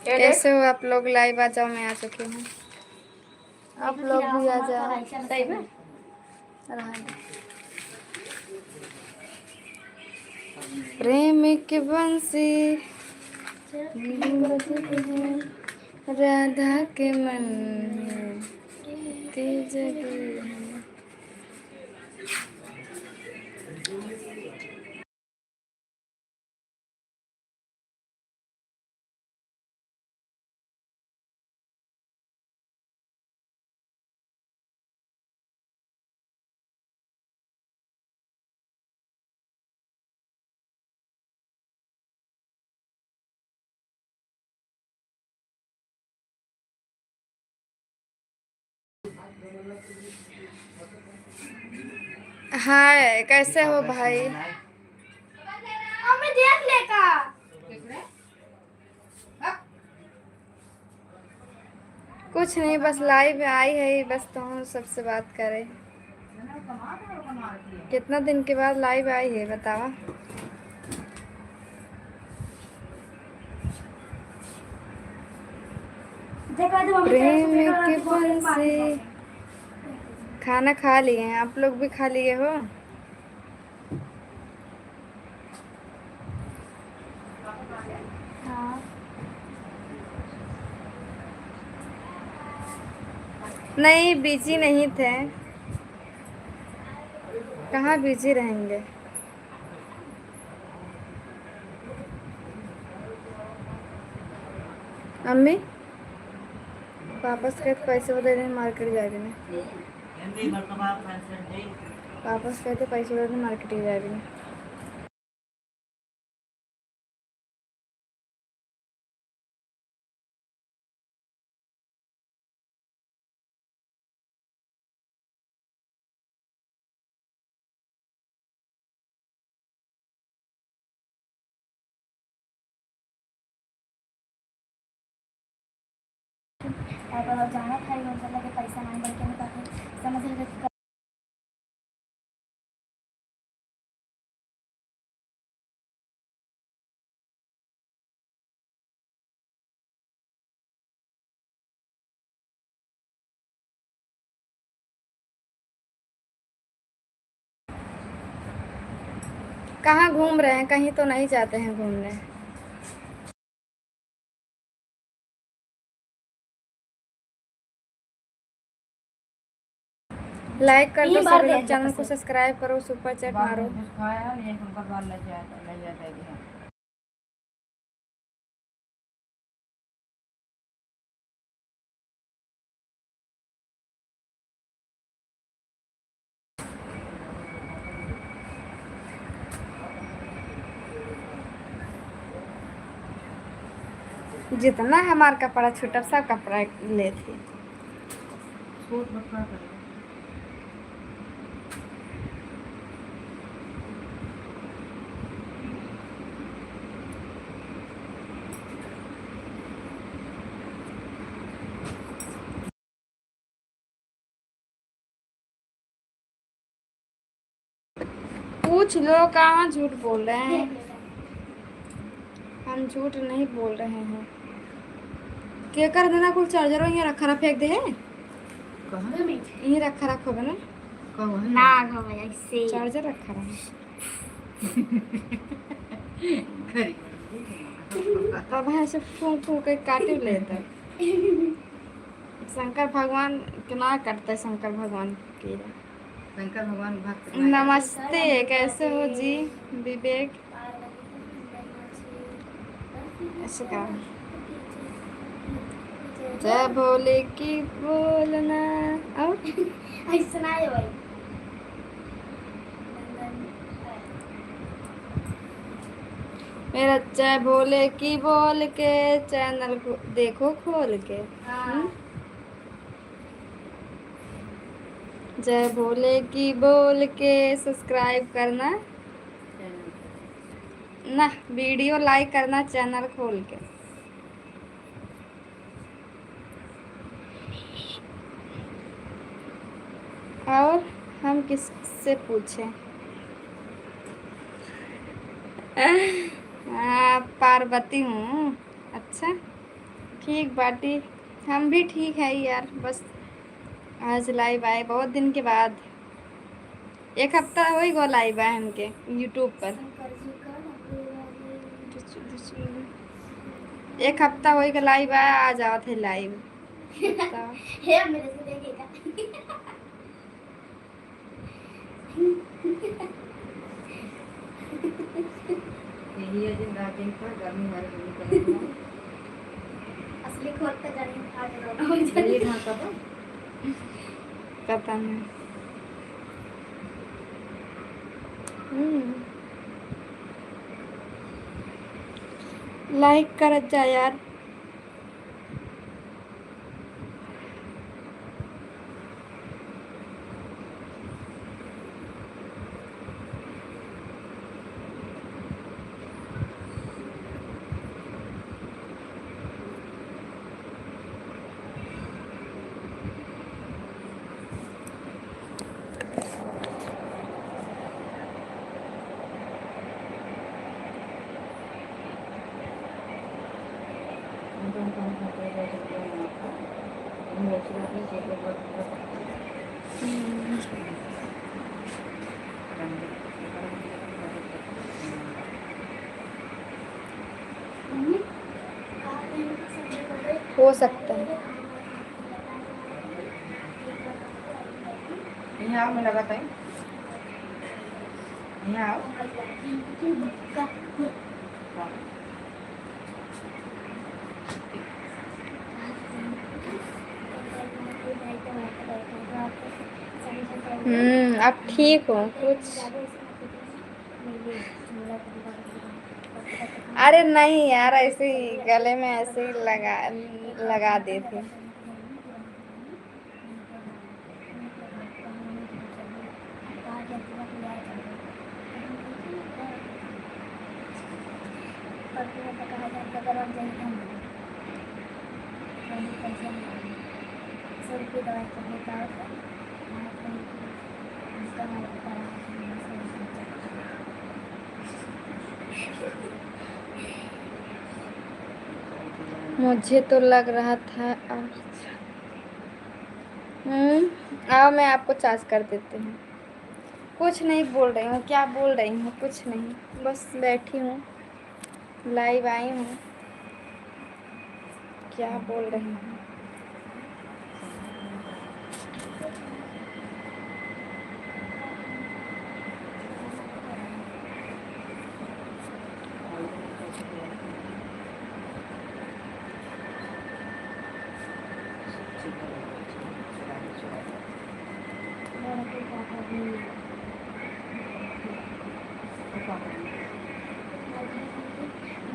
कैसे हो आप लोग? लाइव आ जाओ, मैं आ चुकी हूँ। आप लोग भी आ जाओ। सही में प्रेम की बंसी राधा के मन की जगह। हाय, कैसे हो भाई? हमें देख लेगा। कुछ नहीं, बस लाइव आई है, बस तुम सबसे बात करें। कितना दिन के बाद लाइव आई है बतावा। प्रेम की बंसी। खाना खा लिए हैं? आप लोग भी खा लिए हो? नहीं, बिजी नहीं थे। कहाँ बिजी रहेंगे। अम्मी वापस कहते पैसे दे दें, मार्केट जा रही है। वापस कहते पैसे दे दें, मार्केट जा रही है। जाना था मतलब के पैसा मांग करके मैं कहती समझ रहे। कहाँ घूम रहे हैं? कहीं तो नहीं जाते हैं घूमने? लाइक कर दो सभी लोग, चैनल को सब्सक्राइब करो, सुपर चैट मारो। जितना हमारा कपड़ा छोटा सा कपड़ा लेते। पूछ लो, कहाँ झूठ बोल रहे हैं? हम झूठ नहीं बोल रहे हैं। क्या कर देना, कुल चार्जर यहीं रखा फेंक दे है। यहीं रखा रखोगे ना? ना ऐसे चार्जर रखा रहा। अब ऐसे फूंक फूंक के काटे लेते। शंकर भगवान केना करते? शंकर भगवान की शंकर भगवान भक्त। नमस्ते, कैसे हो जी? विवेक ऐसे का जय भोले की बोलना। और ऐसा ना है भाई। मेरा जय भोले की बोल के चैनल को देखो खोल के। जय भोले की बोल के सब्सक्राइब करना ना, वीडियो लाइक करना चैनल खोल के। और हम किससे पूछें? पार्वती हूँ। अच्छा, ठीक बाटी। हम भी ठीक है यार, बस आज लाइव आए बहुत दिन के बाद। एक हफ्ता हो ही गो लाइव आए हमके यूट्यूब पर। शंकर जी का नौकरी वाली। एक हफ्ता हो गया लाइव आया, आ जाओ थे लाइव। बताओ। हे मेरे से देखेगा। यही है दिन रात दिन पर गर्मी वाले दिन पर असली खोल पे जाने फाड़ रहा हूँ। ये ढाका तो पता नहीं। लाइक कर जा यार। हो सकता है। यहाँ में लगाता है यहाँ आओ। अब ठीक हो कुछ। अरे नहीं यार, ऐसे ही गले में ऐसे ही लगा दी थी। मुझे तो लग रहा था। आओ मैं आपको चार्ज कर देती हूँ। कुछ नहीं बोल रही हूँ, क्या बोल रही हूँ, कुछ नहीं, बस बैठी हूँ, लाइव आई हूँ। क्या बोल रही हूँ?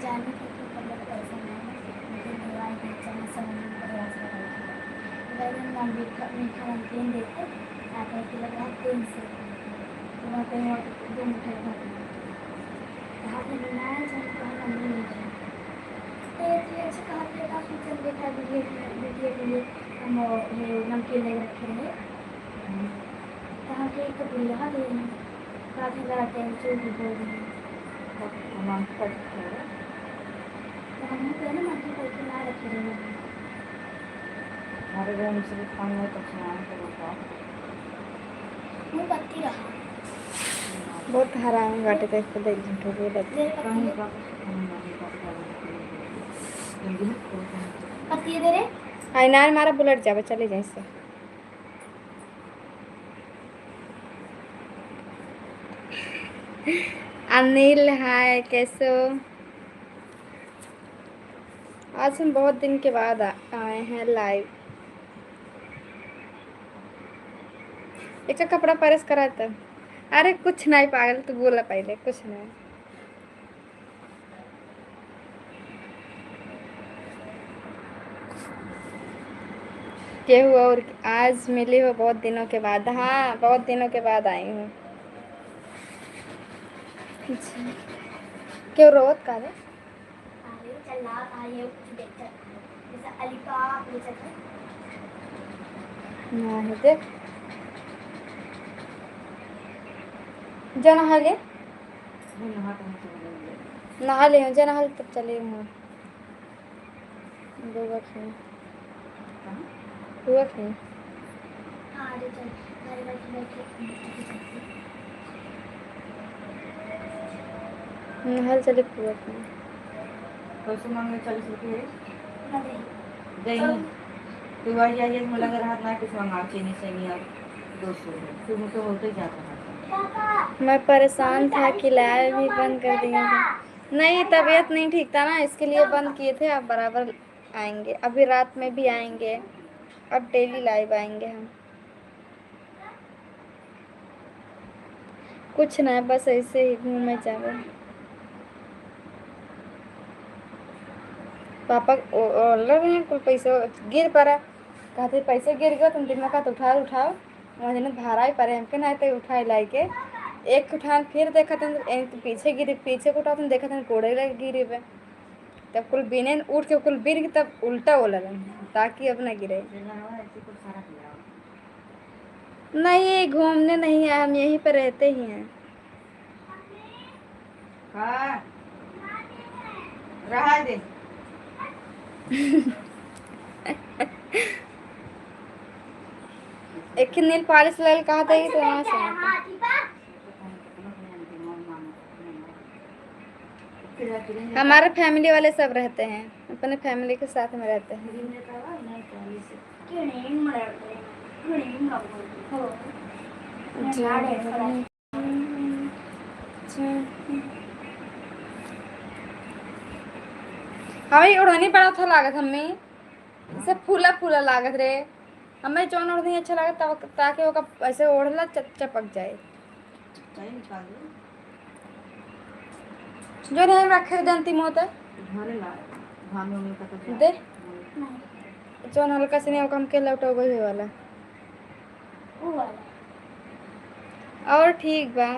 जाने के लिए मतलब पैसा नहीं है, लेकिन दवाई बेचना समझ में प्रयास करेंगे। वही हम मीठा मीठा नमकीन देते आटे के लगा 300 तो वहाँ पे 2 मिठाई खाते कहा कि बनाया जाए कहा नहीं मिठाई तो ये अच्छा कहा कि काफ़ी चल देखा वीडियो के लिए हम ये नमकीन ले रखे हैं कहाँ के एक कपड़े लगा दे रहे हैं काफ़ी लगाते हैं चोर भी बोल रहे हैं तो हम पे ना नमकीन करके ना रखे रहे हैं हमारे घर से भी खाना है तो सामान को बताओ। वो बत्ती रहा बहुत हराम बाटे देख के देख झूठो बोलत। कहीं का पत्ती दे रहे आई ना मारा बुलेट जावे चले जाए से। अनिल हाय, कैसे हो? आज हम बहुत दिन के बाद आए हैं लाइव। एक कपड़ा प्रेस करा था। अरे कुछ नहीं पागल, तू बोला पहले कुछ नहीं। क्या हुआ? और आज मिली हो बहुत दिनों के बाद? हाँ बहुत दिनों के बाद आई हूँ। क्यों रोत का रे? अरे चल ना आइए कुछ देखते जैसे अलीका बेचा था ना है देख जो नहा ले नहा ले जो नहा तब चले हूँ। बुआ की कहाँ? बुआ की हाँ अरे चल घर बैठे बैठे हल चले बुआ की पैसे मांगे 40 रुपये नहीं देंगे तो वही आइए मुझे लग रहा था कि मंगा चीनी सही और 200 फिर मुझे होते जाता है। मैं परेशान था कि लाइव भी बंद कर दिए थे। नहीं, तबीयत नहीं ठीक था ना, इसके लिए बंद किए थे। अब बराबर आएंगे, अभी रात में भी आएंगे, अब डेली लाइव आएंगे हम। कुछ ना, बस ऐसे ही घूमे जावे। पापा लग रहे हैं, कुछ पैसे गिर पड़ा, कहते पैसे गिर गए, तुम दिन में कहते उठाओ वहाँ दिन भाड़ा ही पड़े हमके ना, तो उठाए लाई के एक उठान फिर देखा था तो पीछे गिरी, पीछे को उठा देखा था कोड़े लगे गिरे पे, तब कुल बिने उठ के कुल बिर तब उल्टा बोला ताकि अब ना गिरे। नहीं घूमने नहीं आए, हम यहीं पे रहते ही हैं। हाँ रहा दे एक नील पॉलिश लगा कहा था तो वहाँ से हमारे फैमिली वाले सब रहते हैं, अपने फैमिली के साथ में रहते हैं। हमें ओढ़नी बड़ा अच्छा लागत, हमें से फूला फूला लागत रे, हमें जौन ओढ़नी अच्छा लागत ताकि वो ऐसे ओढ़ला चपक जाए। जो नहीं रखे जानती मोत दे जौन हल्का से नहीं हम के लौट वही वाला और ठीक बा।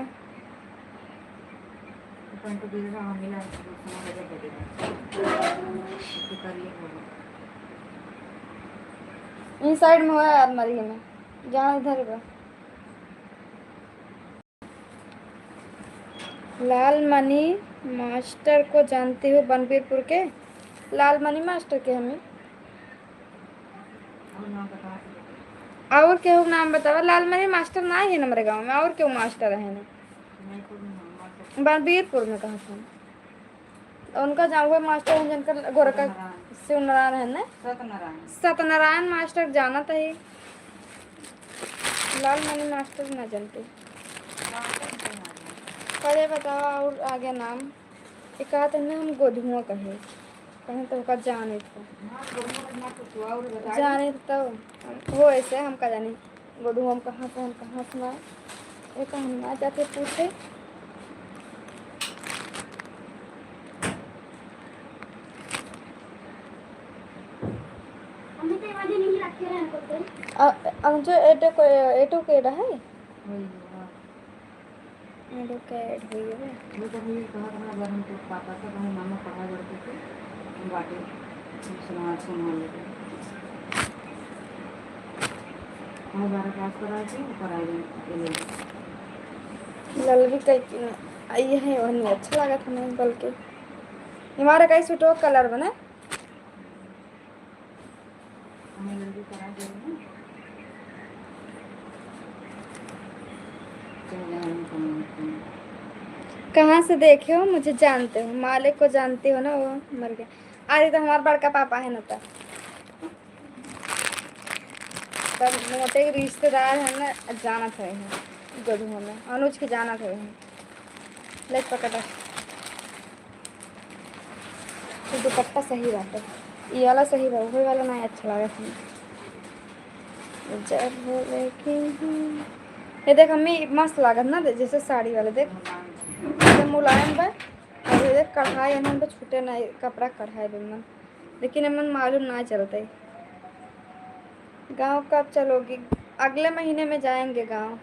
इन साइड में हुआ अलमारी में, जहाँ इधर बा। लाल मनी मास्टर को जानती हो? बनबीरपुर के लाल मनी मास्टर के हमें और केहू नाम बतावा। लाल मनी मास्टर ना है हमारे गांव में, और क्यों मास्टर है ना बनबीरपुर में कहा था उनका जान हुआ मास्टर है जिनका गोरखा शिव नारायण है ना, सत्यनारायण मास्टर जाना था ही। लाल मनी मास्टर ना जानते। अरे बताओ और आगे नाम एक कहा था ना, हम गोधुआ कहे कहें तो का जाने था जाने तो वो ऐसे हम का जाने गोधुआ हम कहाँ से, हम कहाँ सुना एक हम ना जाते पूछे। जो एटो के एडा है एडो के एड हुई है वो तो मुझे कहा था अगर हम तो पापा से कहीं मामा पढ़ा करते थे हम बाटे सुना लेते हम 12 पास करा के पढ़ाई ललवी कई आई है और नहीं अच्छा लगा था नहीं, बल्कि हमारा कई सूटो कलर बना हमें जल्दी करा दे कहाँ से देखे हो? मुझे जानते हो? मालिक को जानती हो ना, वो मर गया। अरे तो हमारा बड़का पापा है ना, तब मोटे रिश्तेदार है ना, जाना था गोधुआ में अनुज के जाना था ले पकड़ा तो दुपट्टा सही रहता, ये वाला सही रहा, वही वाला नहीं अच्छा लगा था। जब बोले कि ये देख हमें मस्त लागत ना, जैसे साड़ी वाले देख मुलायम बा, और ये देख कढ़ाई एमन तो छूटे नहीं कपड़ा कढ़ाई बेमन, लेकिन एमन मालूम ना चलते। गांव कब चलोगी? अगले महीने में जाएंगे गांव।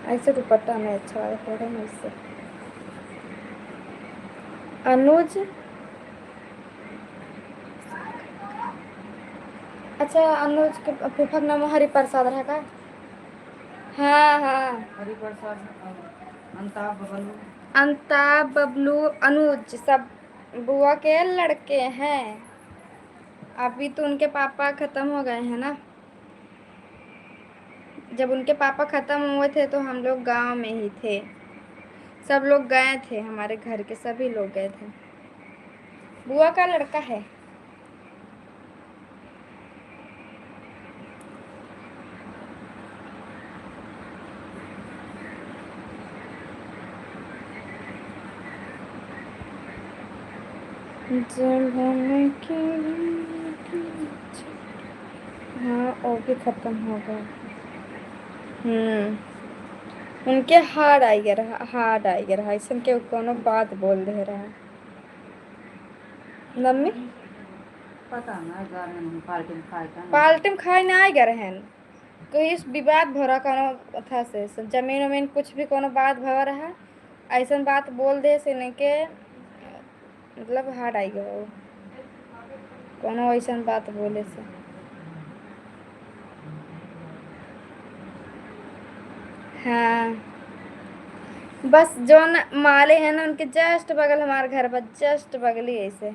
ऐसे दुपट्टा हमें अच्छा लगता है मुझसे। अनुज अच्छा अनुज के फूफा नाम हरि प्रसाद है का हाँ हाँ। हरिप्रसाद, अंताब, बबलू। अंताब, बबलू, अनुज सब बुआ के लड़के हैं। अभी तो उनके पापा खत्म हो गए हैं ना। जब उनके पापा खत्म हुए थे तो हम लोग गांव में ही थे। सब लोग गए थे, हमारे घर के सभी लोग गए थे। बुआ का लड़का है। हाँ वो भी खत्म हो गया। उनके हार्ड आई रहा ऐसा के कोनो बात बोल दे रहा। मम्मी पता ना घर में पार्टी में खाए का नहीं। पाल्टिम खाए ना आई गए हैं। कोई विवाद भरा कोनो था से जमीन वमीन कुछ भी कोनो बात भरा रहा। ऐसा बात बोल दे से नहीं के मतलब हार्ड आई गया वो कोनो ऐसा बात बोले से। हाँ बस जो न माले हैं ना उनके जस्ट बगल हमारे घर पर जस्ट बगल ही ऐसे।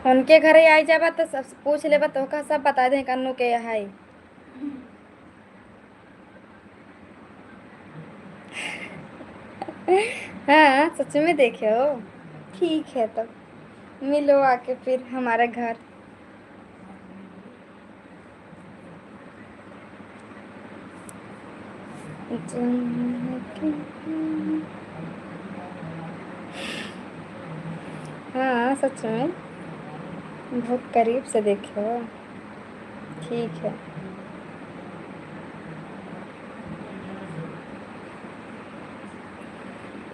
उनके घर ही आई जाबा तो सब पूछ लेबा तो का सब बता दे कन्नू के यहाँ है। हाँ सच में देखे हो। ठीक है तब मिलो आके फिर हमारे घर। हाँ सच में बहुत करीब से देखे हो। ठीक है।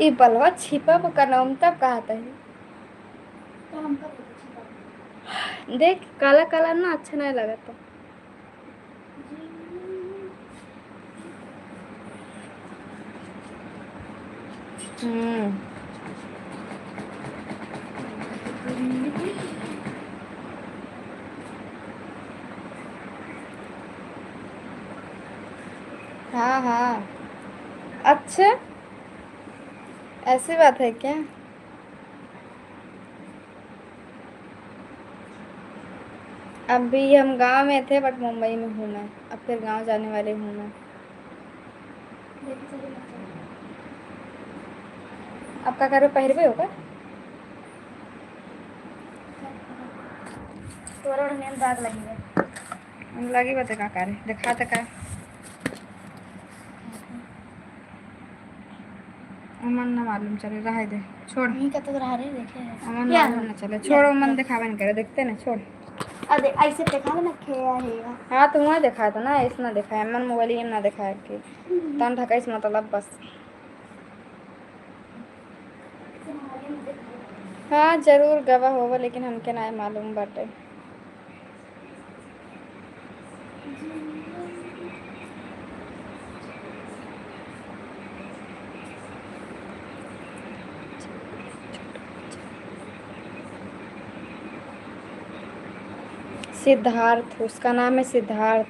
ये बलवा छिपा का नाम तब कहा था। तो हमको दे दो छिपा। देख काला काला ना अच्छा नहीं लगा था। हम्म हाँ हाँ। अच्छा ऐसी बात है क्या। अभी हम गांव में थे बट मुंबई में हूँ मैं। अब फिर गांव जाने वाली हूँ मैं। देखो चलो बच्चा। आपका घर में पहरवे होगा। तोरा उड़ने में दाग लगी है। लगी बात का करे दिखा तक अमन ना मालूम चले रहा दे छोड़। नहीं का तो रहा रे देखे है। अमन या मालूम ना चले छोड़। अमन दिखावे नहीं करे देखते ना छोड़। अरे ऐसे देखा ना खेया है। हाँ तो वहाँ देखा था ना ऐसा ना दिखाया अमन मोबाइल में ना दिखाया कि तन ढका इस मतलब बस। हाँ जरूर गवाह होगा लेकिन हमके ना मालूम बाटे। सिद्धार्थ उसका नाम है सिद्धार्थ।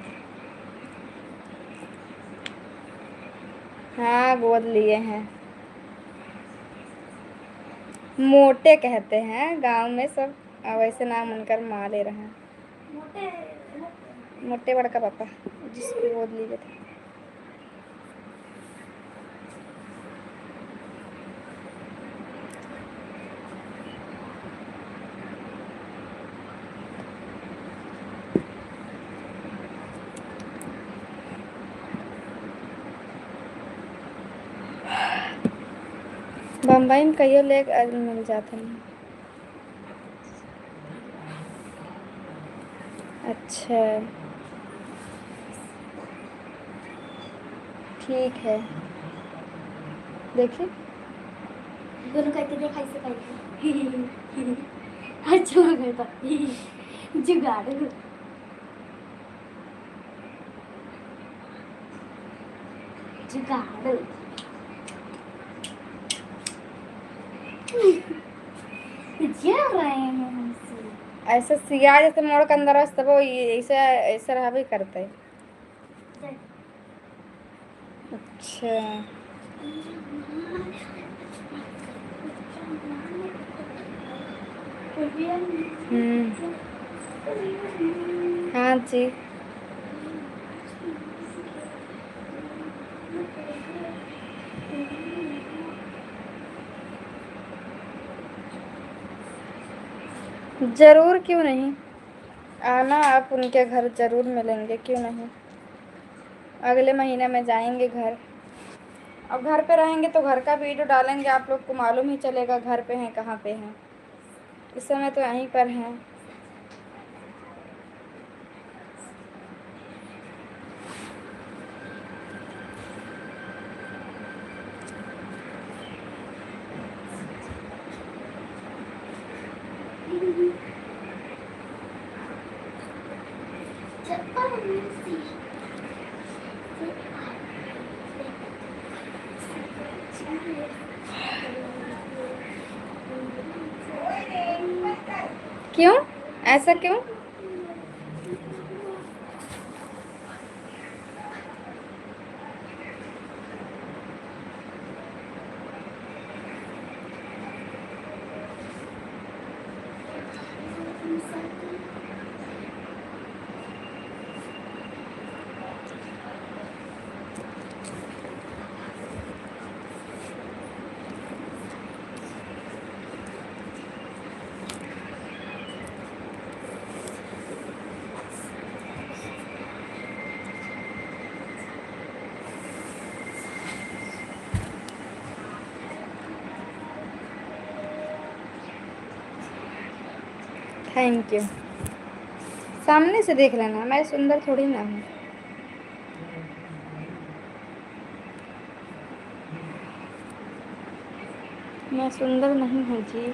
हाँ गोद लिए हैं। मोटे कहते हैं गांव में सब वैसे नाम उनकर माँ ले रहे हैं। मोटे मोटे बड़का पापा जिसको गोद लिए थे। बम्बई में कहियो ले मिल जाते हैं। अच्छा ठीक है देखिए। दोनों करके देखा इसे करके। अच्छा लगा था। जुगाड़ जुगाड़। जा रहे हैं हमसे। ऐसे सिया जैसे मोड़ के अंदर रस तब वो ये ऐसे ऐसे रहा भी करते है। अच्छा हाँ जी। ज़रूर, क्यों नहीं, आना आप उनके घर ज़रूर मिलेंगे, क्यों नहीं। अगले महीने में जाएंगे घर। अब घर पे रहेंगे तो घर का वीडियो डालेंगे, आप लोग को मालूम ही चलेगा घर पे हैं कहाँ पे हैं। इस समय तो यहीं पर हैं। क्यों, ऐसा क्यों? Thank you. सामने से देख लेना, मैं सुंदर थोड़ी ना हूँ। मैं सुंदर नहीं हूँ जी,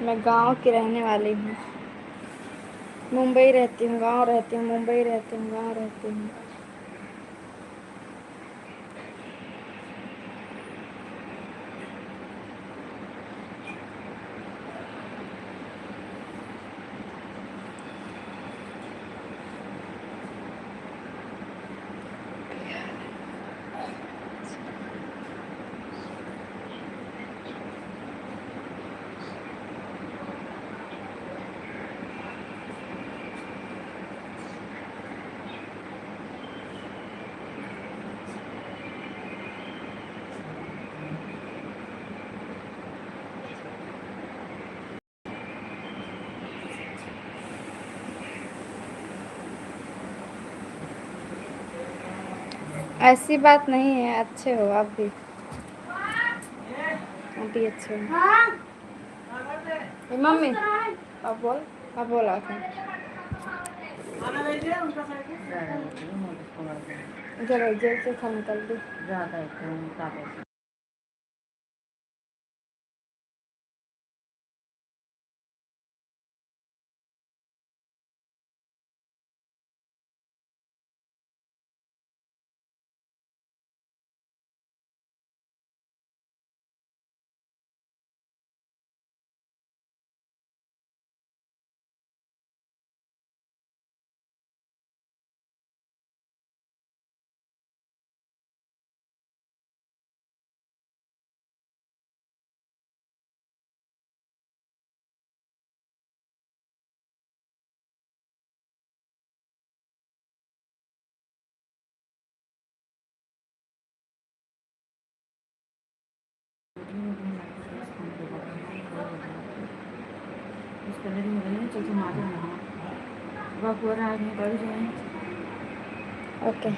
मैं गांव की रहने वाली हूँ। मुंबई रहती हूँ, गांव रहती हूँ, मुंबई रहती हूँ, गांव रहती हूँ। ऐसी बात नहीं है, अच्छे हो आप भी, आप भी अच्छे हो। ए, मम्मी अब बोल, अब बोला था जरा जेल से खा निकल दी। ज़्यादा है ओके,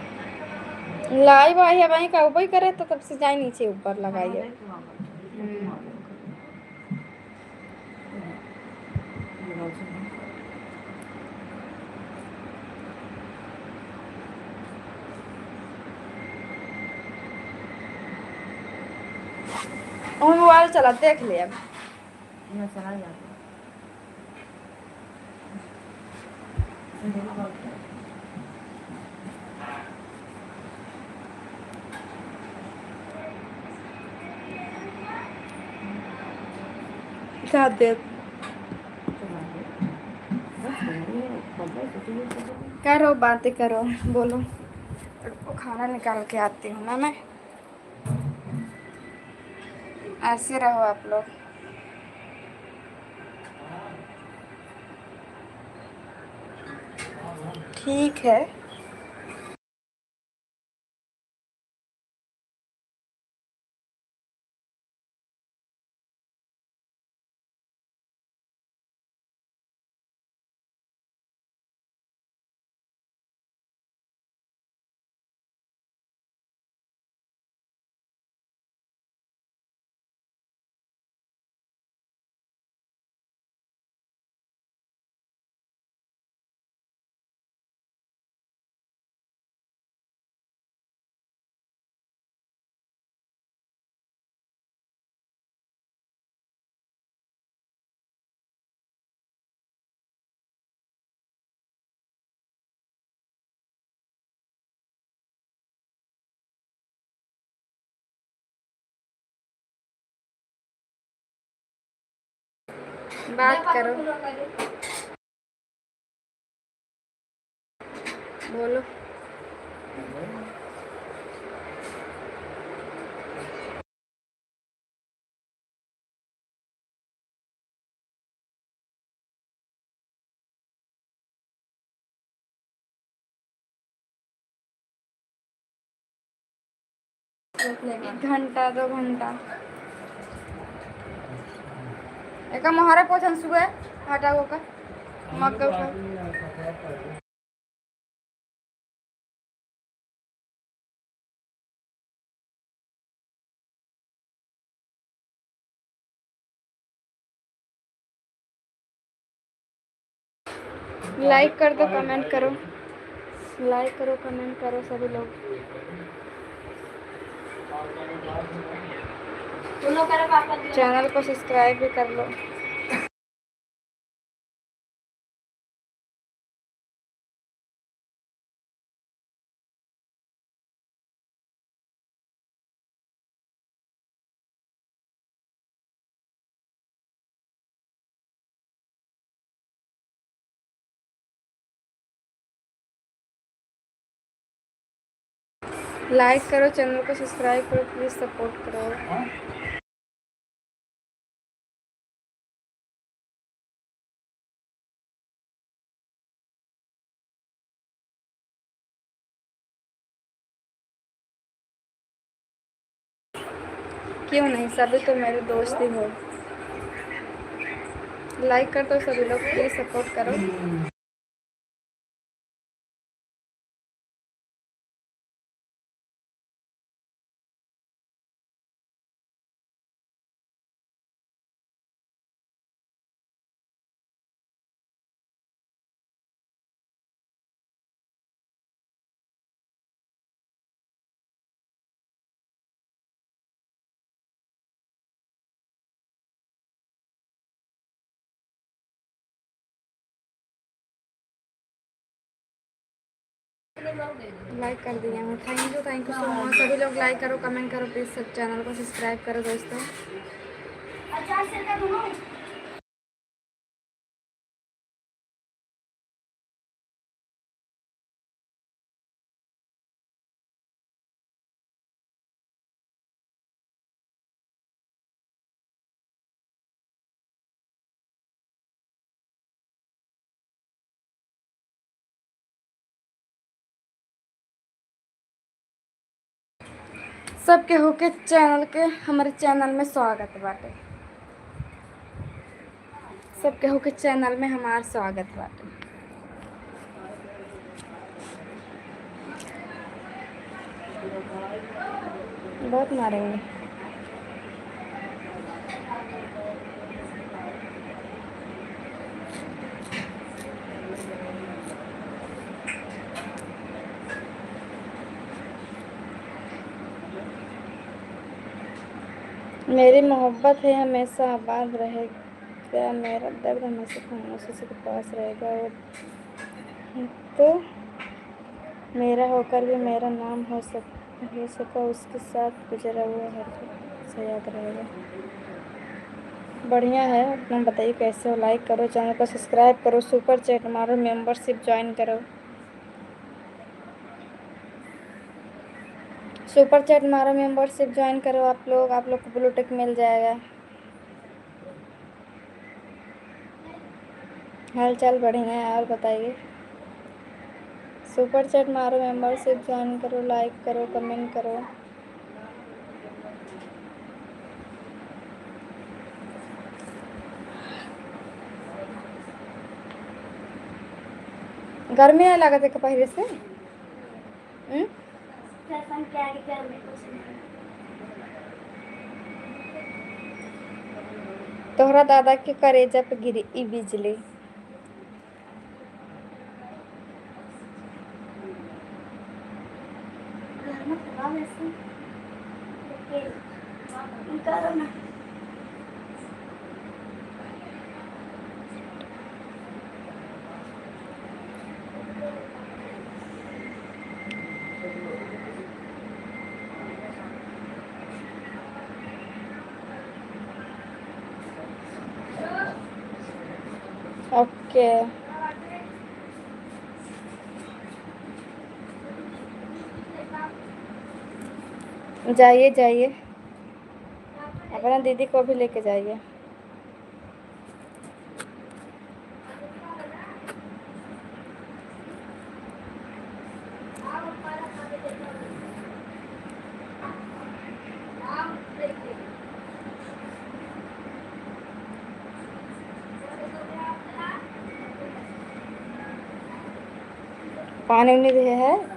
लाइव आई है वहीं का ऊपर करे तो तब से जाए नीचे ऊपर लगाइए। और मोबाइल चला देख ले अब। मैं चला जाता क्या दे चला करो बातें करो, बोलो। वो खाना निकाल के आती हूँ ना मैं। ऐसे रहो आप लोग। ठीक है। बात करो, बोलो। घंटा 2 घंटा एका मोहरा पोछन सुबह हटा वो का मक्का उठा। लाइक कर दो, कमेंट करो, लाइक करो, कमेंट करो सभी लोग। चैनल को सब्सक्राइब भी कर लो। लाइक करो, चैनल को सब्सक्राइब करो, प्लीज़ सपोर्ट करो। क्यों नहीं, सभी तो मेरे दोस्त ही हो। लाइक कर दो सभी लोग, प्लीज़ सपोर्ट करो। लाइक कर दिया हूँ, थैंक यू सो मच। सभी लोग लाइक करो, कमेंट करो, प्लीज़ सब चैनल को सब्सक्राइब करो दोस्तों। सबके होके चैनल के हमारे चैनल में स्वागत बाटे। सबके होके चैनल में हमारा स्वागत बाटे। बहुत मारेंगे। मेरी मोहब्बत है हमेशा आबाद रहेगा, मेरा दर्द हमेशा खामोशी के पास रहेगा। वो तो मेरा होकर भी मेरा नाम हो सका, उसके साथ गुजरा हुआ हर से याद रहेगा। बढ़िया है। अपना बताइए कैसे हो। लाइक करो, चैनल को सब्सक्राइब करो, सुपर चैट मारो, मेंबरशिप ज्वाइन करो। सुपर चैट मारो, मेंबरशिप ज्वाइन करो आप लोग को ब्लूटिक मिल जाएगा। हाल चाल बढ़िया है, और बताइए। सुपर चैट मारो, मेंबरशिप ज्वाइन करो, लाइक करो, कमेंट करो। गर्मी नहीं लगा थे पहले से? फैशन के आगे घर में कुछ नहीं। तोहरा दादा के करेजा पे गिरी ई बिजली। घर में खराब वैसे लेकिन करो ना। ओके, जाइए जाइए, अपना दीदी को भी लेके जाइए। पानी उनी है?